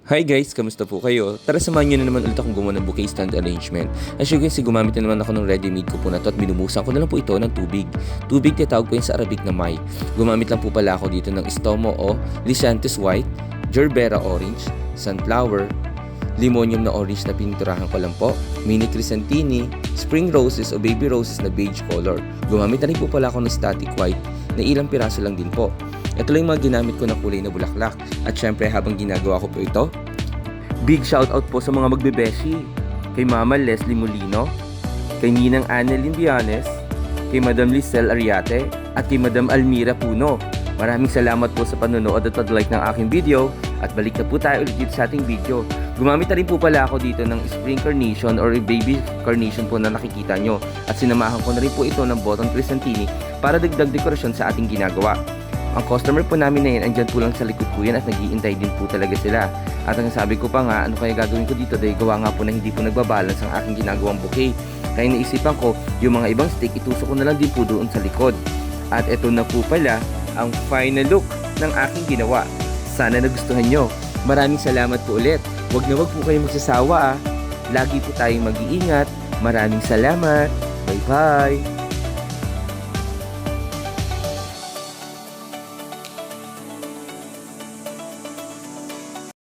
Hi guys, kamusta po kayo? Tara samahan nyo na naman ulit akong gumawa ng bouquet stand arrangement. As you can see, gumamit na naman ako ng ready-made ko po na to at binumusan ko na lang po ito ng tubig. Tubig tinatawag po yun sa Arabic na may. Gumamit lang po pala ako dito ng Estomo o Lysantes White, Gerbera Orange, Sunflower, Limonium na orange na pininturahan ko lang po, Mini Crisantini, Spring Roses o Baby Roses na beige color. Gumamit na rin po pala ako ng Static White na ilang piraso lang din po. Ito lang yung mga ginamit ko na kulay na bulaklak. At syempre habang ginagawa ko po ito, big shoutout po sa mga magbebeshi. Kay Mama Leslie Molino, kay Ninang Annalyn Vianes, kay Madam Lizelle Ariate, at kay Madam Almira Puno. Maraming salamat po sa panonood at pag-like ng aking video. At balik na po tayo ulit dito sa ating video. Gumamit na rin po pala ako dito ng spring carnation or baby carnation po na nakikita nyo. At sinamahan ko na rin po ito ng button crisantini para dagdag dekorasyon sa ating ginagawa. Ang customer po namin na yun, andyan po lang sa likod ko yan at nag-iintay din po talaga sila. At ang sabi ko pa nga, ano kaya gagawin ko dito dahil gawa nga po na hindi po nagbabalance ang aking ginagawang bouquet. Kaya naisipan ko, yung mga ibang stick, itusok ko na lang din po doon sa likod. At ito na po pala ang final look ng aking ginawa. Sana nagustuhan nyo. Maraming salamat po ulit. Huwag na huwag po kayong magsasawa. Lagi po tayong mag-iingat. Maraming salamat. Bye-bye.